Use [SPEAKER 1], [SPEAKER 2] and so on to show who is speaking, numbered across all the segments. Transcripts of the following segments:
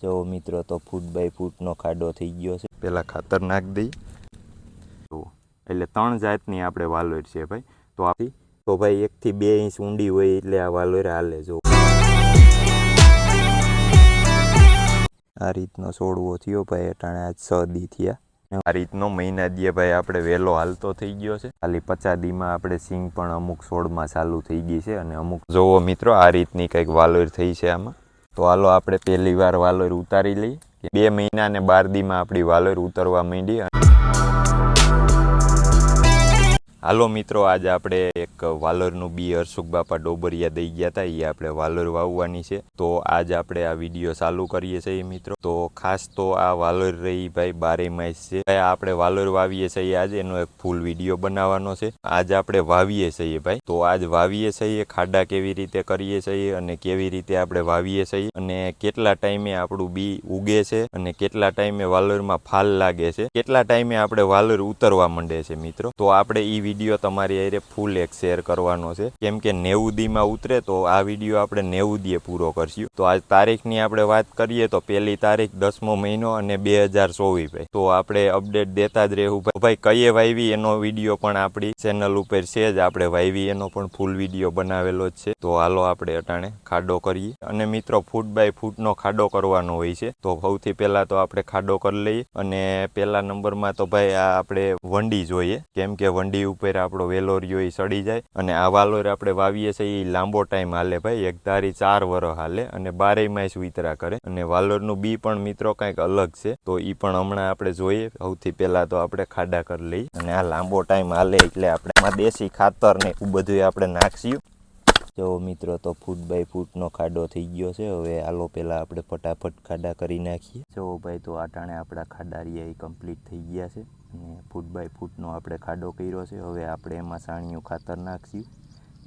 [SPEAKER 1] જો મિત્રો તો ફૂટ બાય ફૂટનો ખાડો થઈ ગયો છે. પહેલાં ખાતર નાખી દઈ તો એટલે 3 જાતની આપણે વાલોર છે ભાઈ. તો ભાઈ 1 થી 2 ઇંચ ઊંડી હોય એટલે આ વાલોર હાલે. જો આ રીતનો છોડવો થયો ભાઈ. અટાણે આજ 6 દી થયા. આ રીતનો મહિના દીએ ભાઈ આપણે વહેલો હાલતો થઈ ગયો છે. ખાલી 50 દીમાં આપણે સિંગ પણ અમુક છોડમાં ચાલુ થઈ ગઈ છે અને અમુક જોવો મિત્રો આ રીતની કંઈક વાલોર થઈ છે આમાં. તો હાલો આપણે પહેલી વાર વાલોર ઉતારી લઈએ. 2 મહિના અને 12 દીમાં આપણી વાલોર ઉતરવા માંડી. હાલો મિત્રો, આજે આપણે એક વાલોરનું બી હર્ષુખ બાપા ડોબરિયા દઈ ગયા હતા. એ આપણે વાલોર વાવવાની છે. તો આજ આપણે આ વિડીયો ચાલુ કરીએ છીએ મિત્રો. તો ખાસ તો આ વાલોર રહી ભાઈ 12 માસ છે. આપણે વાલોર વાવીએ છીએ આજે એનો એક ફૂલ વિડીયો બનાવવાનો છે. આજ આપણે વાવીએ છીએ ભાઈ. તો આજ વાવીએ છીએ, ખાડા કેવી રીતે કરીએ છીએ અને કેવી રીતે આપણે વાવીએ છીએ અને કેટલા ટાઈમે આપણું બી ઉગે છે અને કેટલા ટાઈમે વાલોરમાં ફાલ લાગે છે, કેટલા ટાઈમે આપણે વાલોર ઉતરવા માંડે છે મિત્રો. તો આપણે એ વિડીયો તમારી હારે ફૂલ એક શેર કરવાનો છે. કેમ કે 90 દીમાં ઉતરે તો આ વિડીયો આપણે 90 દીએ પૂરો કરશું. તો આજ તારીખની આપણે વાત કરીએ તો 1લી તારીખ 10મો મહિનો અને 2024 ભાઈ. તો આપણે અપડેટ દેતા જ રહેવું ભાઈ. કઈએ વાવી એનો વિડીયો પણ આપણી ચેનલ ઉપર છે જ. આપણે વાવી એનો પણ ફૂલ વિડીયો બનાવેલો જ છે. તો હાલો આપણે અટાણે ખાડો કરીએ. અને મિત્રો ફૂટ બાય ફૂટનો ખાડો કરવાનો હોય છે. તો સૌથી પહેલા તો આપણે ખાડો કરી લઈએ. અને પહેલા નંબરમાં તો ભાઈ આ આપણે વંડી જોઈએ. કેમ કે વંડી ઉપર આપણો વેલોરિયો એ સડી જાય. અને આ વાલોર આપણે વાવીએ છીએ એ લાંબો ટાઈમ હાલે ભાઈ. એક ધારી 4 વર્ષ હાલે અને 12 માસ ઉતરા કરે. અને વાલોરનું બી પણ મિત્રો કંઈક અલગ છે. તો એ પણ હમણાં આપણે જોઈએ. સૌથી પહેલા તો આપણે ખાડા કરી લઈએ. અને આ લાંબો ટાઈમ હાલે એટલે આપણે એમાં દેશી ખાતર ને એવું બધું આપણે નાખશું. જો મિત્રો તો ફૂટ બાય ફૂટનો ખાડો થઈ ગયો છે. હવે હાલો પહેલાં આપણે ફટાફટ ખાડા કરી નાખીએ. જો ભાઈ તો આટાણે આપણા ખાડા રહ્યા એ કમ્પ્લીટ થઈ ગયા છે. અને ફૂટ બાય ફૂટનો આપણે ખાડો કર્યો છે. હવે આપણે એમાં સાણિયું ખાતર નાખશું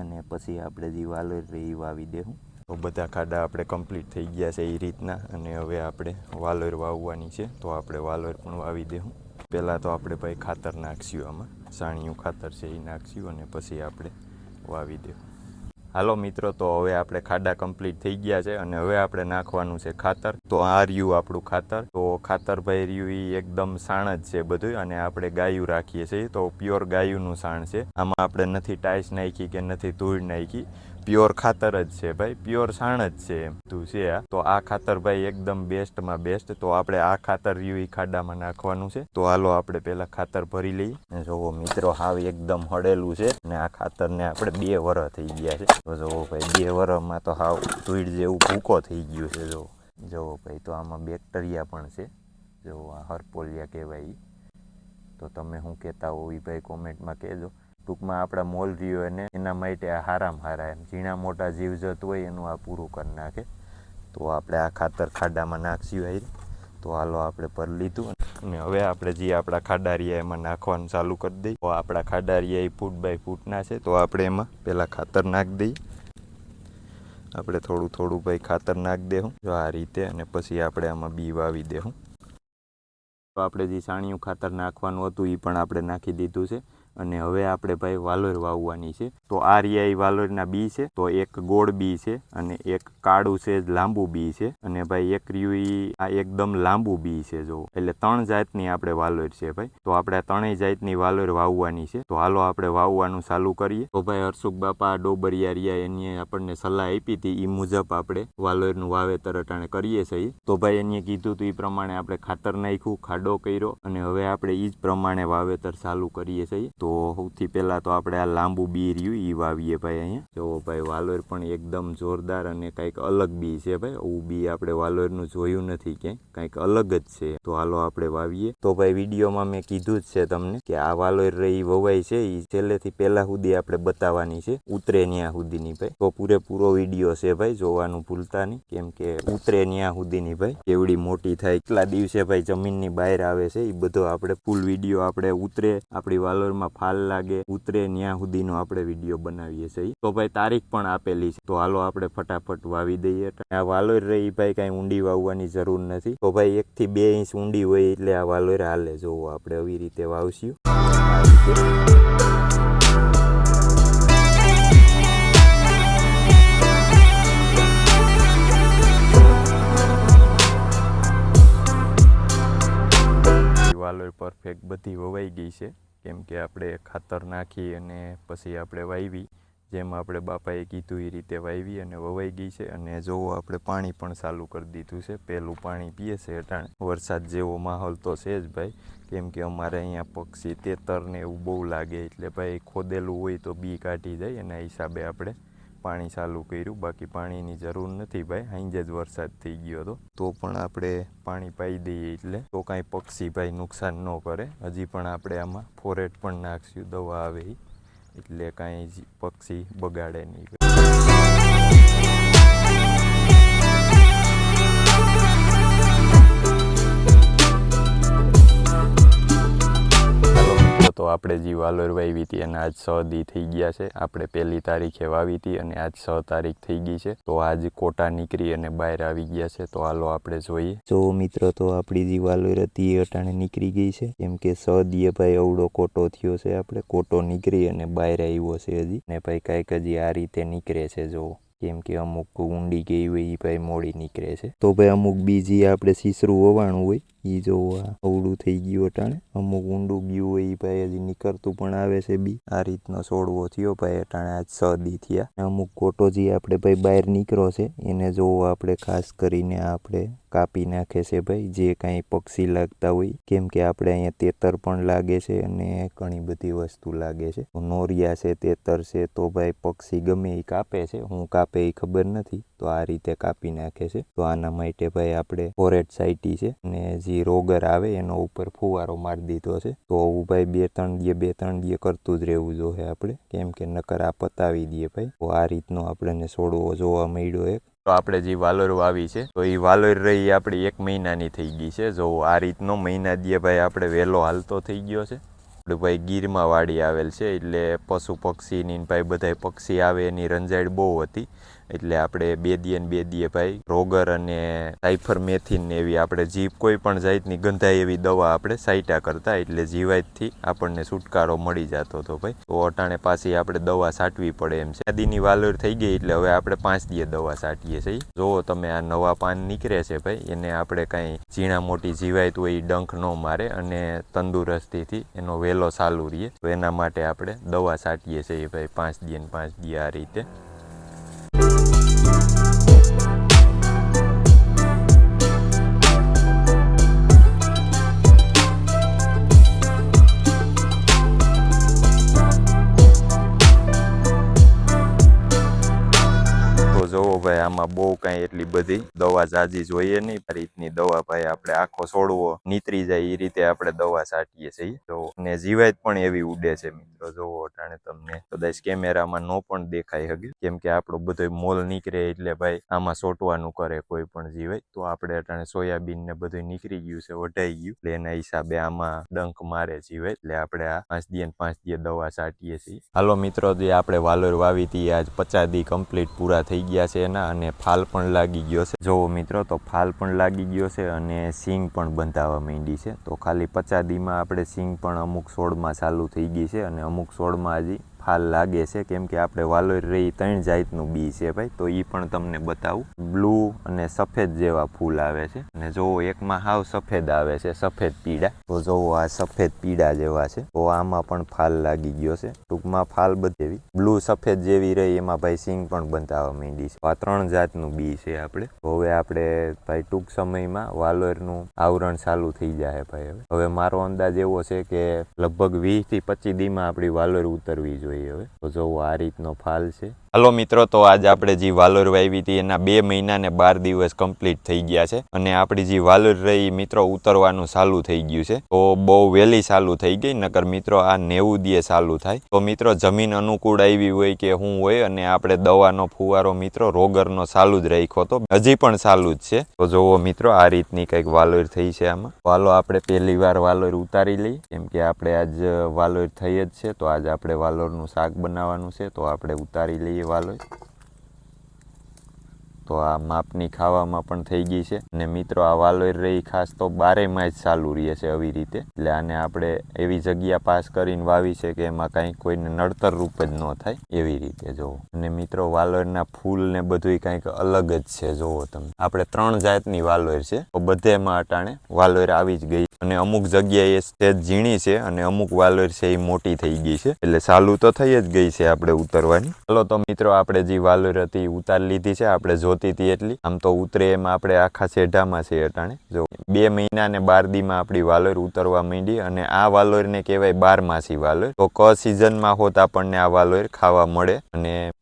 [SPEAKER 1] અને પછી આપણે જે વાલોર રહી વાવી દેવું. તો બધા ખાડા આપણે કમ્પ્લીટ થઈ ગયા છે એ રીતના. અને હવે આપણે વાલોર વાવવાની છે. તો આપણે વાલોર પણ વાવી દેવું. પહેલાં તો આપણે ભાઈ ખાતર નાખશું, આમાં સાણિયું ખાતર છે એ નાખશું અને પછી આપણે વાવી દેવું. હાલો મિત્રો, તો હવે આપણે ખાડા કમ્પ્લીટ થઈ ગયા છે અને હવે આપણે નાખવાનું છે ખાતર. તો આ રહ્યું આપણું ખાતર. તો ખાતર ભાઈ રહ્યું એ એકદમ સાણ જ છે બધું. અને આપણે ગાયું રાખીએ છીએ તો પ્યોર ગાયુંનું સાણ છે. આમાં આપણે નથી ટાઈસ નાખી કે નથી ધૂળ નાખી. પ્યોર ખાતર જ છે ભાઈ. પ્યોર સાણ જ છે એમ તું છે આ. તો આ ખાતર ભાઈ એકદમ બેસ્ટમાં બેસ્ટ. તો આપણે આ ખાતર રહ્યું એ ખાડામાં નાખવાનું છે. તો હાલો આપણે પહેલાં ખાતર ભરી લઈએ. જોવો મિત્રો હાવ એકદમ હળેલું છે. અને આ ખાતરને આપણે 2 વર્ષ થઈ ગયા છે. તો જોવો ભાઈ 2 વર્ષમાં તો હાવ ધૂળ જેવું ભૂકો થઈ ગયું છે. જોવો ભાઈ તો આમાં બેક્ટેરિયા પણ છે. જોવો આ હરપોલિયા કહેવાય. તો તમે શું કહેતા હો એ ભાઈ કોમેન્ટમાં કહેજો. ટૂંકમાં આપણા મોલ રહ્યો અને એના માટે આ હારામાં હારા એમ ઝીણા મોટા જીવજંતુ હોય એનું આ પૂરું કરી નાખે. તો આપણે આ ખાતર ખાડામાં નાખશું આવી. તો હાલો આપણે ભરી લીધું. અને હવે આપણે જે આપણા ખાડા રહ્યા એમાં નાખવાનું ચાલુ કરી દઈએ. તો આપણા ખાડા રહ્યા એ ફૂટ બાય ફૂટના છે. તો આપણે એમાં પહેલાં ખાતર નાખી દઈએ. આપણે થોડું થોડું ભાઈ ખાતર નાખી દેવું જો આ રીતે. અને પછી આપણે આમાં બી વાવી દેવું. તો આપણે જે સાણિયું ખાતર નાખવાનું હતું એ પણ આપણે નાખી દીધું છે. અને હવે આપણે ભાઈ વાલોર વાવવાની છે. તો આ રહ્યા એ વાલોરના બી છે. તો એક ગોળ બી છે અને એક કાળું છે લાંબુ બી છે. અને ભાઈ એક રહ્યું આ એકદમ લાંબુ બી છે. જો એટલે 3 જાતની આપણે વાલોર છે ભાઈ. તો આપણે આ 3 જાતની વાલોર વાવવાની છે. તો હાલો આપણે વાવવાનું ચાલુ કરીએ. તો ભાઈ હર્ષુખ બાપા ડોબરિયા રહ્યા એની આપણને સલાહ આપી હતી. એ મુજબ આપણે વાલોરનું વાવેતર અટાણે કરીએ છીએ. તો ભાઈ એને કીધું હતું એ પ્રમાણે આપણે ખાતર નાખ્યું, ખાડો કર્યો અને હવે આપણે એ જ પ્રમાણે વાવેતર ચાલુ કરીએ છીએ. તો સૌથી પહેલાં તો આપણે આ લાંબુ બી રહ્યું એ વાવીએ ભાઈ અહીંયા. જો ભાઈ વાલોર પણ એકદમ જોરદાર અને કંઈક અલગ બી છે ભાઈ. આવું બી આપણે વાલોરનું જોયું નથી ક્યાંય. કંઈક અલગ જ છે. તો હાલો આપણે વાવીએ. તો ભાઈ વિડીયોમાં મેં કીધું જ છે તમને કે આ વાલોર રહી વવાય છે એ છેલ્લેથી પહેલા સુધી આપણે બતાવવાની છે. ઉતરે ન્યા સુધીની ભાઈ. તો પૂરેપૂરો વિડીયો છે ભાઈ, જોવાનું ભૂલતા નહીં. કેમ કે ઉતરે ન્યા સુધીની ભાઈ કેવડી મોટી થાય કેટલા દિવસે ભાઈ જમીનની બહાર આવે છે એ બધો આપણે ફૂલ વિડીયો આપણે ઉતરે આપણી વાલોરમાં ફાલ લાગે ઉતરે ન્યા સુધીનો આપણે વિડીયો બનાવીએ છીએ. તો ભાઈ તારીખ પણ આપેલી છે. તો હાલો આપણે ફટાફટ વાવી દઈએ. આ વાલોર રહી ભાઈ કાંઈ ઊંડી વાવવાની જરૂર નથી. તો ભાઈ 1 થી 2 ઇંચ ઊંડી હોય એટલે આ વાલોર હાલે. જોવો આપણે આવી રીતે વાવશું. વાલોર પરફેક્ટ બધી વવાઈ ગઈ છે, કેમ કે આપણે ખાતર નાખી અને પછી આપણે વાવી, જેમ આપણે બાપાએ કીધું એ રીતે વાવી અને વવાઈ ગઈ છે. અને જોવો આપણે પાણી પણ ચાલુ કરી દીધું છે, પહેલું પાણી પીએ છે અટાણે. વરસાદ જેવો માહોલ તો છે જ ભાઈ, કેમ કે અમારે અહીંયા પક્ષી તેતરને એવું બહુ લાગે, એટલે ભાઈ ખોદેલું હોય તો બી કાઢી જાય, એના હિસાબે આપણે પાણી ચાલુ કર્યું. બાકી પાણીની જરૂર નથી ભાઈ, સાંજે જ વરસાદ થઈ ગયો તો પણ આપણે પાણી પાઈ દઈએ એટલે તો કાંઈ પક્ષી ભાઈ નુકસાન ન કરે. હજી પણ આપણે આમાં ફોરેટ પણ નાખશું, દવા આવે એટલે કાંઈ પક્ષી બગાડે નહીં. તો આપણે જે વાલોર વાવી હતી અને આજ 6 દી થઈ ગયા છે. આપણે 1 તારીખે વાવી હતી અને આજ 6 તારીખ થઈ ગઈ છે. તો આજ કોટા નીકળી અને બહાર આવી ગયા છે. તો હાલો આપણે જોઈએ. તો મિત્રો તો આપણી જે વાલોર હતી એ અટાણે નીકળી ગઈ છે, કેમ કે 6 દીએ ભાઈ અવડો કોટો થયો છે. આપણે કોટો નીકળી અને બહાર આવ્યો છે હજી, ને ભાઈ કાંઈક હજી આ રીતે નીકળે છે જોવો, કેમ કે અમુક ઊંડી ગઈ હોય એ ભાઈ મોડી નીકળે છે. તો ભાઈ અમુક બીજી આપણે સીસરું હોવાનું હોય એ જો અવળું થઈ ગયું અટાણે, અમુક ઊંડું ગયું હોય એ ભાઈ હજી નીકળતું પણ આવે છે બી. આ રીતનો છોડવો થયો ભાઈ અટાણે આજ 6 દી થયા. અમુક કોટો જે આપણે ભાઈ બહાર નીકળો છે એને જોવો આપણે ખાસ કરીને આપણે કાપી નાખે છે ભાઈ, જે કાંઈ પક્ષી લાગતા હોય, કેમ કે આપણે અહીંયા તેતર પણ લાગે છે અને ઘણી બધી વસ્તુ લાગે છે. નોરિયા છે, તેતર છે, તો ભાઈ પક્ષી ગમે એ કાપે છે. હું કાપે એ ખબર નથી, તો આ રીતે કાપી નાખે છે. તો આના માટે ભાઈ આપણે ફોરેટ સાઈટી છે અને જે રોગર આવે એનો ઉપર ફુવારો મારી દીધો છે. તો આવું ભાઈ 2-3 દી કરતું જ રહેવું જોઈએ આપણે, કેમ કે નકર આ પતાવી દઈએ ભાઈ. તો આ રીતનો આપણને છોડવો જોવા મળ્યો એક. તો આપણે જે વાલોર વાવી છે તો એ વાલોર રહી આપણી 1 મહિનાની થઈ ગઈ છે. જો આ રીતનો મહિના દીએ ભાઈ આપણે વહેલો હાલતો થઈ ગયો છે. આપણે ભાઈ ગીરમાં વાડી આવેલ છે, એટલે પશુ પક્ષીની ભાઈ બધાય પક્ષી આવે એની રંજાડ બહુ હતી, એટલે આપણે 2 દીએ ભાઈ રોગર અને સાયફર મેથીન ને એવી આપણે જીવ કોઈ પણ જાતની ગંધાય એવી દવા આપણે સાઈટા કરતા, એટલે જીવાતથી આપણને છુટકારો મળી જતો હતો ભાઈ. તો અટાણે પાછી આપણે દવા છાંટવી પડે એમ છે. આદિની વાલોર થઈ ગઈ એટલે હવે આપણે 5 દીએ દવા છાંટીએ છીએ. જો તમે આ નવા પાન નીકળે છે ભાઈ, એને આપણે કાંઈ ઝીણા મોટી જીવાત હોય એ ડંખ ન મારે અને તંદુરસ્તીથી એનો વેલો ચાલુ રહીએ. તો એના માટે આપણે દવા છાંટીએ છીએ ભાઈ 5 દીએ ને 5 દી આ રીતે. જોવો ભાઈ આમાં બહુ કાંઈ એટલી બધી દવા જાજી જોઈએ નહીં. આ રીતની દવા ભાઈ આપણે આખો છોડવો નીતરી જાય એ રીતે આપણે દવા છાંટીએ છીએ. તો ને જીવાત પણ એવી ઉડે છે મિત્રો, જોવો અટાણે તમને કદાચ કેમેરામાં નો પણ દેખાય શકે, કેમ કે આપણો બધો મોલ નીકળે એટલે ભાઈ આમાં સોટવાનું કરે કોઈ પણ જીવાત. તો આપણે અટાણે સોયાબીન ને બધું નીકળી ગયું છે, વઢાઈ ગયું, એટલે એના હિસાબે આમાં ડંખ મારે જીવાત, એટલે આપણે આ 5 દીએ ને 5 દીએ દવા છાંટીએ છીએ. હાલો મિત્રો, જે આપણે વાલોર વાવી હતી આજ 50 દી કમ્પ્લીટ પૂરા થઈ ગયા છે એના, અને ફાલ પણ લાગી ગયો છે. જોવો મિત્રો, તો ફાલ પણ લાગી ગયો છે અને સિંગ પણ બંધાવા માંડી છે. તો ખાલી 50 દીમાં આપણે સિંગ પણ અમુક છોડમાં ચાલુ થઈ ગઈ છે અને અમુક છોડમાં હજી ફાલ લાગે છે, કેમ કે આપણે વાલોર રહી 3 જાતનું બી છે ભાઈ. તો એ પણ તમને બતાવું. બ્લુ અને સફેદ જેવા ફૂલ આવે છે, અને જોવો એકમાં હાવ સફેદ આવે છે, સફેદ પીળા. તો જોવો આ સફેદ પીળા જેવા છે. તો આમાં પણ ફાલ લાગી ગયો છે. ટૂંકમાં ફાલ બધી એવી બ્લુ સફેદ જેવી રહી, એમાં ભાઈ સિંગ પણ બંધાવા માંડી છે. આ 3 જાતનું બી છે આપણે. હવે આપણે ભાઈ ટૂંક સમયમાં વાલોરનું આવરણ ચાલુ થઈ જાય ભાઈ. હવે મારો અંદાજ એવો છે કે લગભગ 20 થી 25 દીમાં આપણી વાલોર ઉતરવી જોઈએ હવે. તો જોવો આ રીતનો ફાલ છે. હલો મિત્રો, તો આજ આપણે જે વાલોર વાવી હતી એના 2 મહિના ને 12 દિવસ કમ્પ્લીટ થઈ ગયા છે, અને આપણી જે વાલોર રહી મિત્રો ઉતરવાનું ચાલુ થઈ ગયું છે. તો બહુ વહેલી ચાલુ થઈ ગઈ, નકર મિત્રો આ 90 દીએ ચાલુ થાય. તો મિત્રો જમીન અનુકૂળ આવી હોય કે શું હોય, અને આપણે દવાનો ફુવારો મિત્રો રોગરનો ચાલુ જ રાખ્યો તો, હજી પણ ચાલુ જ છે. તો જોવો મિત્રો આ રીતની કંઈક વાલોર થઈ છે આમાં. હાલો આપણે પહેલી વાર વાલોર ઉતારી લઈએ, કેમ કે આપણે આજ વાલોર થઈ જ છે. તો આજ આપણે વાલોરનું શાક બનાવવાનું છે, તો આપણે ઉતારી લઈએ વાલોર. તો આ માપની ખાવામાં પણ થઈ ગઈ છે, અને મિત્રો આ વાલોર રહી ખાસ તો 12 માસ ચાલુ રહે છે આવી રીતે. એટલે આને આપણે એવી જગ્યા પાસ કરીને વાવી છે કે એમાં કાંઈ કોઈને નડતર રૂપ જ ન થાય એવી રીતે જોવો. અને મિત્રો વાલોરના ફૂલ ને બધું કંઈક અલગ જ છે. જોવો તમે, આપણે 3 જાતની વાલોર છે, તો બધેમાં અટાણે વાલોર આવી જ ગઈ. અને અમુક જગ્યાએ સેજ ઝીણી છે અને અમુક વાલોર છે એ મોટી થઈ ગઈ છે, એટલે સાલું તો થઈ જ ગઈ છે આપણે ઉતરવાની. ચાલો તો મિત્રો આપણે જે વાલોર હતી ઉતારી લીધી છે, આપણે જોતી હતી એટલી. આમ તો ઉતરે એમ આપણે આખા સેઢામાં છે અટાણે. જો 2 મહિના ને 12 દીમાં આપણી વાલોર ઉતરવા માંડી, અને આ વાલોરને કહેવાય 12માસી વાલોર. તો સિઝનમાં હોત આપણને આ વાલોર ખાવા મળે.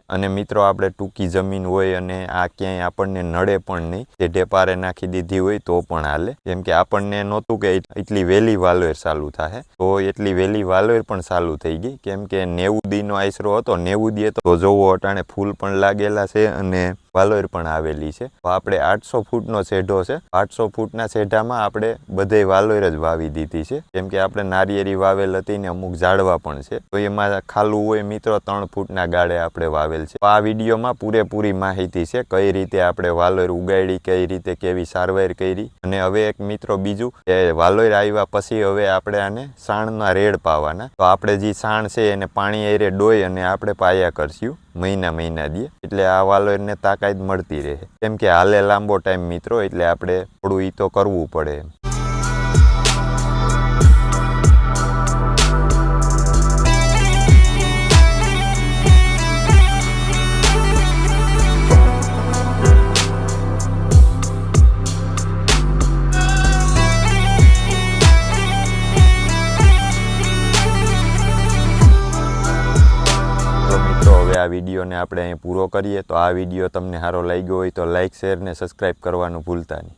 [SPEAKER 1] અને મિત્રો આપણે ટૂંકી જમીન હોય અને આ ક્યાંય આપણને નડે પણ નહીં, જે ઢેપારે નાખી દીધી હોય તો પણ હાલે. કેમ કે આપણને નહોતું કે એટલી વહેલી વાલોર ચાલુ થાય, તો એટલી વહેલી વાલોર પણ ચાલુ થઈ ગઈ. કેમ કે 90 દીનો આશરો હતો, 90 દી તો જોવો અટાણે ફૂલ પણ લાગેલા છે અને વાલોર પણ આવેલી છે. તો આપણે 800 ફૂટનો સેઢો છે, 800 ફૂટના સેઢામાં આપણે બધે વાલોર જ વાવી દીધી છે. કેમ કે આપણે નારિયેરી વાવેલ હતી ને અમુક ઝાડવા પણ છે, તો એમાં ખાલું હોય મિત્રો 3 ફૂટના ગાળે આપણે વાવેલ છે. આ વિડીયોમાં પૂરેપૂરી માહિતી છે કઈ રીતે આપણે વાલોર ઉગાડી, કઈ રીતે કેવી સારવાર કરી. અને હવે એક મિત્રો બીજું કે વાલોર આવ્યા પછી હવે આપણે આને સાણના રેડ પાવાના. તો આપણે જે સાણ છે એને પાણી એરે ડોઈ અને આપણે પાયા કરશું મહિના દીએ, એટલે આ વાલોરને તાકાત મળતી રહે. કેમ કે હાલે લાંબો ટાઈમ મિત્રો, એટલે આપણે થોડું ઈ તો કરવું પડે. આ વિડીયોને આપણે અહીં પૂરો કરીએ. તો આ વિડીયો તમને સારો લાગ્યો હોય તો લાઇક, શેર ને સબસ્ક્રાઈબ કરવાનું ભૂલતા નહીં.